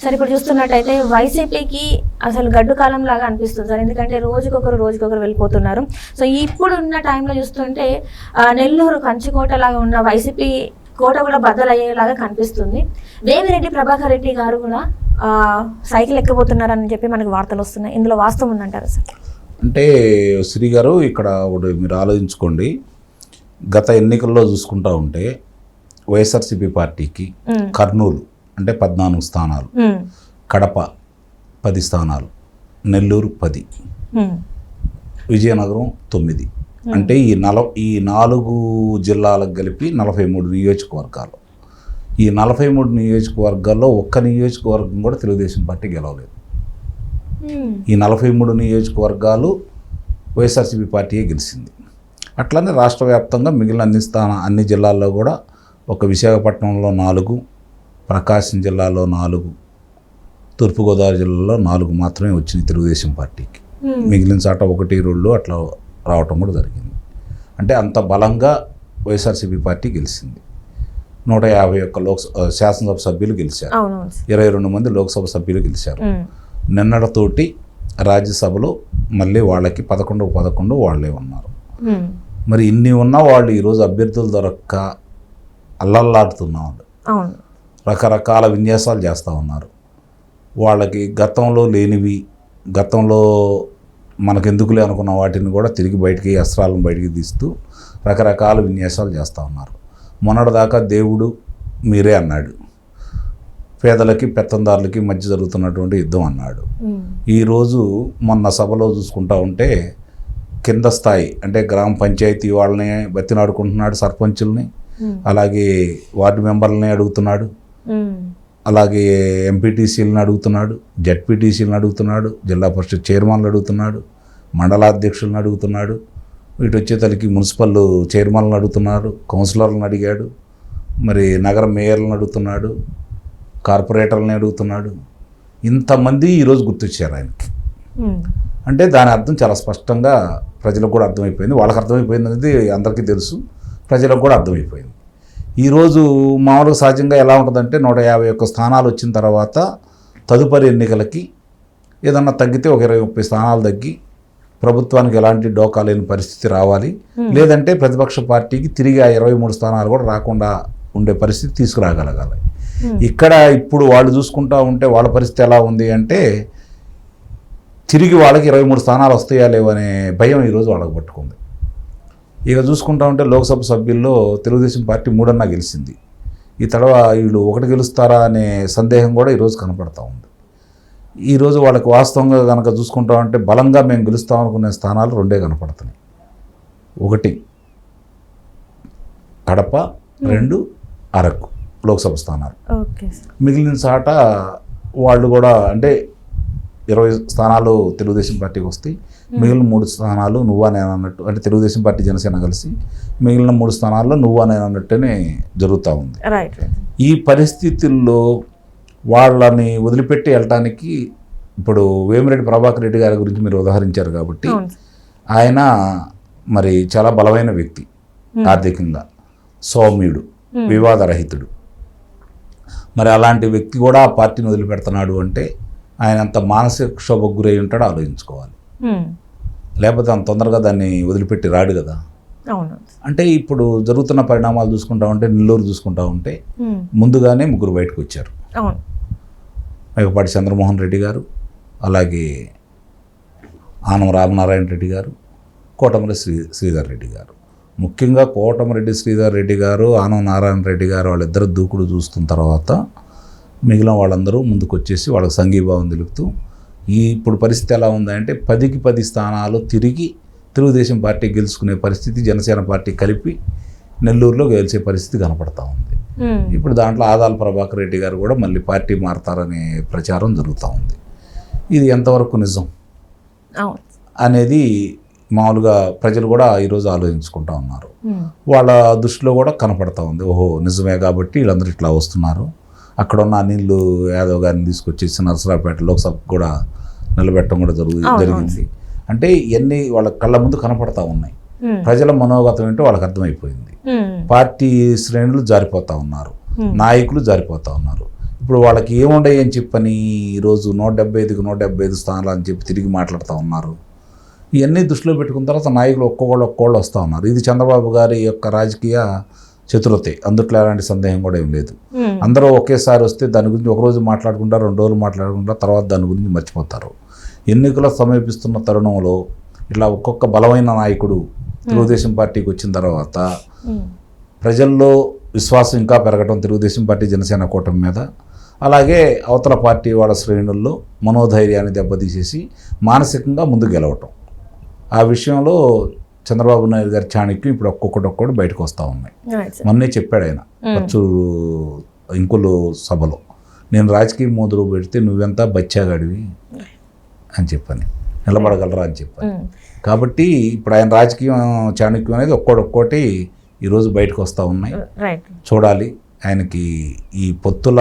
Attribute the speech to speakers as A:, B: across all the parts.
A: Sir ఇప్పుడు చూస్తున్నట్టయితే వైసీపీకి అసలు గడ్డు కాలం లాగా అనిపిస్తుంది సార్. ఎందుకంటే రోజుకొకరు వెళ్ళిపోతున్నారు. సో ఇప్పుడున్న టైంలో చూస్తుంటే నెల్లూరు కంచుకోట లాగా ఉన్న వైసీపీ కోట కూడా బద్దలయ్యేలాగా కనిపిస్తుంది. వేమిరెడ్డి ప్రభాకర్ రెడ్డి గారు కూడా సైకిల్ ఎక్కబోతున్నారని చెప్పి మనకు వార్తలు వస్తున్నాయి. ఇందులో వాస్తవం ఉందంటారు సార్?
B: అంటే శ్రీ గారు ఇక్కడ ఒకటి మీరు ఆలోచించుకోండి. గత ఎన్నికల్లో చూసుకుంటా ఉంటే వైఎస్ఆర్సీపీ పార్టీకి కర్నూలు అంటే 14 స్థానాలు, కడప 10 స్థానాలు, నెల్లూరు 10, విజయనగరం 9, అంటే ఈ 4 జిల్లాలకు కలిపి 43 నియోజకవర్గాలు. ఈ 43 నియోజకవర్గాల్లో ఒక్క నియోజకవర్గం కూడా తెలుగుదేశం పార్టీ గెలవలేదు. ఈ 43 నియోజకవర్గాలు వైఎస్ఆర్సీపీ పార్టీయే గెలిచింది. అట్లనే రాష్ట్ర వ్యాప్తంగా మిగిలిన అన్ని జిల్లాల్లో కూడా ఒక విశాఖపట్నంలో 4, ప్రకాశం జిల్లాలో 4, తూర్పుగోదావరి జిల్లాలో 4 మాత్రమే వచ్చినాయి తెలుగుదేశం పార్టీకి. మిగిలిన చాట 1, 2 అట్లా రావటం కూడా జరిగింది. అంటే అంత బలంగా వైఎస్ఆర్సీపీ పార్టీ గెలిచింది. 151 శాసనసభ సభ్యులు గెలిచారు, 22 మంది లోక్సభ సభ్యులు గెలిచారు. నిన్నటితోటి రాజ్యసభలో మళ్ళీ వాళ్ళకి 11 వాళ్ళే ఉన్నారు. మరి ఇన్ని ఉన్న వాళ్ళు ఈరోజు అభ్యర్థులు దొరక్క అల్లల్లాడుతున్నారు. రకరకాల విన్యాసాలు చేస్తూ ఉన్నారు. వాళ్ళకి గతంలో లేనివి, గతంలో మనకెందుకులే అనుకున్న వాటిని కూడా తిరిగి బయటికి, అస్త్రాలను బయటికి తీస్తూ రకరకాల విన్యాసాలు చేస్తూ ఉన్నారు. మొన్నటిదాకా దేవుడు మీరే అన్నాడు, పేదలకి పెత్తందారులకి మధ్య జరుగుతున్నటువంటి యుద్ధం అన్నాడు. ఈరోజు మొన్న సభలో చూసుకుంటా ఉంటే కింద స్థాయి అంటే గ్రామ పంచాయతీ వాళ్ళని బతినాడుకుంటున్నాడు, సర్పంచుల్ని, అలాగే వార్డు మెంబర్లని అడుగుతున్నాడు, అలాగే ఎంపీటీసీలను అడుగుతున్నాడు, జడ్పీటీసీలను అడుగుతున్నాడు, జిల్లా పరిషత్ చైర్మన్లు అడుగుతున్నాడు, మండలాధ్యక్షులను అడుగుతున్నాడు, వీటి వచ్చేతలకి మున్సిపల్ చైర్మన్లను అడుగుతున్నాడు, కౌన్సిలర్లను అడిగాడు, మరి నగర మేయర్లను అడుగుతున్నాడు, కార్పొరేటర్లని అడుగుతున్నాడు. ఇంతమంది ఈరోజు గుర్తొచ్చారు ఆయనకి. అంటే దాని అర్థం చాలా స్పష్టంగా ప్రజలకు కూడా అర్థమైపోయింది. వాళ్ళకి అర్థమైపోయింది అనేది అందరికీ తెలుసు, ప్రజలకు కూడా అర్థమైపోయింది. ఈరోజు మామూలుగా సహజంగా ఎలా ఉంటుందంటే 151 స్థానాలు వచ్చిన తర్వాత తదుపరి ఎన్నికలకి ఏదన్నా తగ్గితే ఒక 20-30 స్థానాలు తగ్గి ప్రభుత్వానికి ఎలాంటి డోకా లేని పరిస్థితి రావాలి. లేదంటే ప్రతిపక్ష పార్టీకి తిరిగి ఆ 23 స్థానాలు కూడా రాకుండా ఉండే పరిస్థితి తీసుకురాగలగాలి. ఇక్కడ ఇప్పుడు వాళ్ళు చూసుకుంటా ఉంటే వాళ్ళ పరిస్థితి ఎలా ఉంది అంటే తిరిగి వాళ్ళకి 23 స్థానాలు వస్తాయా లేవనే భయం ఈరోజు వాళ్ళకి పట్టుకుంది. ఇక చూసుకుంటా ఉంటే లోక్సభ సభ్యుల్లో తెలుగుదేశం పార్టీ 3 గెలిచింది. ఈ తడవ వీళ్ళు 1 గెలుస్తారా అనే సందేహం కూడా ఈరోజు కనపడతా ఉంది. ఈరోజు వాళ్ళకి వాస్తవంగా కనుక చూసుకుంటా ఉంటే బలంగా మేము గెలుస్తాం అనుకునే స్థానాలు 2 కనపడుతున్నాయి. 1 కడప, 2 అరకు లోక్సభ స్థానాలు. మిగిలిన చాట వాళ్ళు కూడా అంటే 20 స్థానాలు తెలుగుదేశం పార్టీకి వస్తాయి. మిగిలిన 3 స్థానాలు నువ్వా నేను అన్నట్టు, అంటే తెలుగుదేశం పార్టీ జనసేన కలిసి మిగిలిన 3 స్థానాల్లో నువ్వా నేను అన్నట్టునే జరుగుతూ ఉంది. ఈ పరిస్థితుల్లో వాళ్ళని వదిలిపెట్టి వెళ్ళటానికి ఇప్పుడు వేమిరెడ్డి ప్రభాకర్ రెడ్డి గారి గురించి మీరు ఉదాహరించారు కాబట్టి ఆయన మరి చాలా బలమైన వ్యక్తి, ఆర్థికంగా సౌమ్యుడు, వివాదరహితుడు. మరి అలాంటి వ్యక్తి కూడా ఆ పార్టీని వదిలిపెడుతున్నాడు అంటే ఆయన అంత మానసిక క్షోభకు గురై ఉంటాడో ఆలోచించుకోవాలి. లేకపోతే అంత తొందరగా దాన్ని వదిలిపెట్టి రాడు కదా. అంటే ఇప్పుడు జరుగుతున్న పరిణామాలు చూసుకుంటా ఉంటే నెల్లూరు చూసుకుంటా ఉంటే ముందుగానే 3 బయటకు వచ్చారు. మేకపాటి చంద్రమోహన్ రెడ్డి గారు, అలాగే ఆనం రామనారాయణ రెడ్డి గారు, కోటమిరెడ్డి శ్రీధర్ రెడ్డి గారు. ముఖ్యంగా కోటమిరెడ్డి శ్రీధర్ రెడ్డి గారు, ఆనం నారాయణ రెడ్డి గారు వాళ్ళిద్దరు దూకుడు చూస్తున్న తర్వాత మిగిలిన వాళ్ళందరూ ముందుకు వచ్చేసి వాళ్ళకి సంఘీభావం తెలుపుతూ ఇప్పుడు పరిస్థితి ఎలా ఉందంటే 10కి 10 స్థానాలు తిరిగి తెలుగుదేశం పార్టీ గెలుచుకునే పరిస్థితి, జనసేన పార్టీ కలిపి నెల్లూరులో గెలిచే పరిస్థితి కనపడతా ఉంది. ఇప్పుడు దాంట్లో ఆదాల ప్రభాకర్ రెడ్డి గారు కూడా మళ్ళీ పార్టీ మారతారనే ప్రచారం జరుగుతూ ఉంది. ఇది ఎంతవరకు నిజం అనేది మామూలుగా ప్రజలు కూడా ఈరోజు ఆలోచించుకుంటా ఉన్నారు. వాళ్ళ దృష్టిలో కూడా కనపడతా ఉంది, ఓహో నిజమే కాబట్టి వీళ్ళందరూ ఇట్లా వస్తున్నారు. అక్కడ ఉన్న అనిల్ యాదవ్ గారిని తీసుకొచ్చేసి నరసరావుపేట లోక్సభ కూడా నిలబెట్టడం కూడా జరిగింది. అంటే ఇవన్నీ వాళ్ళ కళ్ళ ముందు కనపడతా ఉన్నాయి. ప్రజల మనోగతం ఏంటో వాళ్ళకి అర్థమైపోయింది. పార్టీ శ్రేణులు జారిపోతూ ఉన్నారు, నాయకులు జారిపోతూ ఉన్నారు. ఇప్పుడు వాళ్ళకి ఏముండయి అని చెప్పని ఈరోజు 175కి 175 స్థానాలు అని చెప్పి తిరిగి మాట్లాడుతూ ఉన్నారు. ఇవన్నీ దృష్టిలో పెట్టుకున్న తర్వాత నాయకులు ఒక్కోళ్ళు వస్తూ ఉన్నారు. ఇది చంద్రబాబు గారి యొక్క రాజకీయ చతురతే, అందుట్లో ఎలాంటి సందేహం కూడా ఏం లేదు. అందరూ ఒకేసారి వస్తే దాని గురించి ఒకరోజు మాట్లాడుకుంటారు, 2 రోజులు మాట్లాడుకుంటారు, తర్వాత దాని గురించి మర్చిపోతారు. ఎన్నికల సమీపిస్తున్న తరుణంలో ఇట్లా ఒక్కొక్క బలమైన నాయకుడు తెలుగుదేశం పార్టీకి వచ్చిన తర్వాత ప్రజల్లో విశ్వాసం ఇంకా పెరగటం తెలుగుదేశం పార్టీ జనసేన కూటమి మీద, అలాగే అవతల పార్టీ వాళ్ళ శ్రేణుల్లో మనోధైర్యాన్ని దెబ్బతీసేసి మానసికంగా ముందుకు గెలవటం. ఆ విషయంలో చంద్రబాబు నాయుడు గారి చాణక్యం ఇప్పుడు ఒక్కొక్కటి బయటకు వస్తూ ఉన్నాయి. మొన్నే చెప్పాడు ఆయన పచ్చూరు ఇంకులు సభలో, నేను రాజకీయ మోదురు పెడితే నువ్వెంత బచ్చాగాడివి అని చెప్పని, నిలబడగలరా అని చెప్పని. కాబట్టి ఇప్పుడు ఆయన రాజకీయం చాణక్యం అనేది ఒక్కొక్కటి ఈరోజు బయటకు వస్తూ ఉన్నాయి. చూడాలి ఆయనకి ఈ పొత్తుల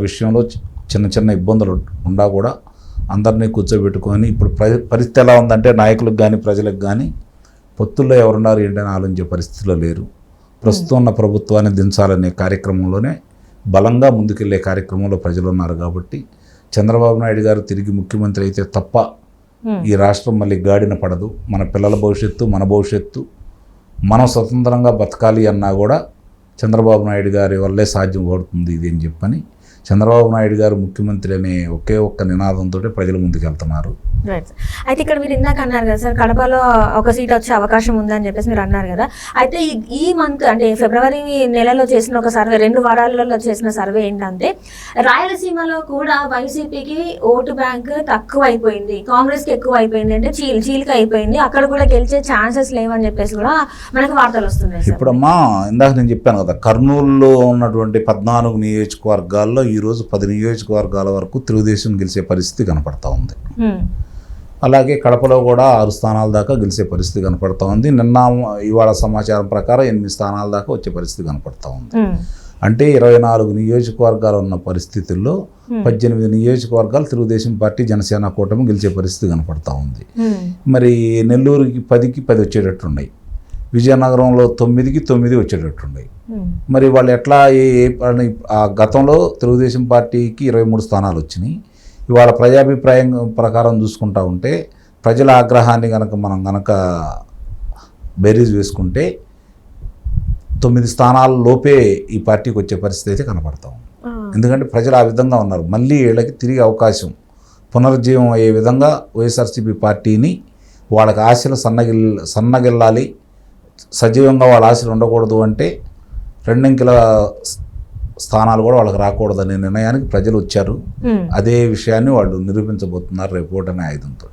B: విషయంలో చిన్న ఇబ్బందులు ఉండా కూడా అందరినీ కూర్చోబెట్టుకొని, ఇప్పుడు పరిస్థితి ఎలా ఉందంటే నాయకులకు కానీ ప్రజలకు కానీ పొత్తుల్లో ఎవరున్నారు ఏంటని ఆలోచించే పరిస్థితిలో లేరు. ప్రస్తుతం ఉన్న ప్రభుత్వాన్ని దించాలనే కార్యక్రమంలోనే బలంగా ముందుకెళ్లే కార్యక్రమంలో ప్రజలు ఉన్నారు. కాబట్టి చంద్రబాబు నాయుడు గారు తిరిగి ముఖ్యమంత్రి అయితే తప్ప ఈ రాష్ట్రం మళ్ళీ గాడిన పడదు. మన పిల్లల భవిష్యత్తు, మన భవిష్యత్తు, మనం స్వతంత్రంగా బతకాలి అన్నా కూడా చంద్రబాబు నాయుడు గారి వల్లే సాధ్యం పడుతుంది ఇది అని చెప్పని చంద్రబాబు నాయుడు గారు ముఖ్యమంత్రి అనే ఒక్క నినాదంతో ప్రజలు ముందుకెళ్తున్నారు.
A: రైట్. అయితే ఇక్కడ మీరు ఇందాక అన్నారు కదా సార్, కడపలో ఒక సీట్ వచ్చే అవకాశం ఉందని చెప్పేసి మీరు అన్నారు కదా. అయితే ఈ మంత్ అంటే ఫిబ్రవరి నెలలో చేసిన ఒక సర్వే, 2 వారాలలో చేసిన సర్వే ఏంటంటే రాయలసీమలో కూడా వైసీపీకి ఓటు బ్యాంక్ తక్కువ అయిపోయింది, కాంగ్రెస్కి ఎక్కువ అయిపోయింది, అంటే చీలిక అయిపోయింది, అక్కడ కూడా గెలిచే ఛాన్సెస్ లేవని చెప్పేసి కూడా మనకు వార్తలు వస్తున్నాయి.
B: ఇప్పుడమ్మా ఇందాక నేను చెప్పాను కదా, కర్నూలులో ఉన్నటువంటి 14 నియోజకవర్గాల్లో ఈరోజు 10 నియోజకవర్గాల వరకు తెలుగుదేశం గెలిచే పరిస్థితి కనపడతా ఉంది. అలాగే కడపలో కూడా 6 స్థానాల దాకా గెలిచే పరిస్థితి కనపడతా ఉంది. ఇవాళ సమాచారం ప్రకారం 8 స్థానాల దాకా వచ్చే పరిస్థితి కనపడతా ఉంది. అంటే 24 నియోజకవర్గాలు ఉన్న పరిస్థితుల్లో 18 నియోజకవర్గాలు తెలుగుదేశం పార్టీ జనసేన కూటమి గెలిచే పరిస్థితి కనపడతా ఉంది. మరి నెల్లూరుకి 10కి 10 వచ్చేటట్టున్నాయి, విజయనగరంలో 9కి 9 వచ్చేటట్టున్నాయి. మరి వాళ్ళు ఎట్లా ఆ గతంలో తెలుగుదేశం పార్టీకి 23 స్థానాలు వచ్చినాయి. ఇవాళ ప్రజాభిప్రాయం ప్రకారం చూసుకుంటా ఉంటే ప్రజల ఆగ్రహాన్ని మనం గనక బేరీజ్ వేసుకుంటే 9 స్థానాల లోపే ఈ పార్టీకి వచ్చే పరిస్థితి అయితే కనపడతాం. ఎందుకంటే ప్రజలు ఆ విధంగా ఉన్నారు. మళ్ళీ వీళ్ళకి తిరిగి అవకాశం పునరుజ్జీవం అయ్యే విధంగా వైఎస్ఆర్సీపీ పార్టీని వాళ్ళకి ఆశలు సన్నగిల్లాలి, సజీవంగా వాళ్ళ ఆశలు ఉండకూడదు అంటే 2 అంకెల స్థానాలు కూడా వాళ్ళకి రాకూడదనే నిర్ణయానికి ప్రజలు వచ్చారు. అదే విషయాన్ని వాళ్ళు నిరూపించబోతున్నారు రేపు ఓటనే ఆయుధంతో.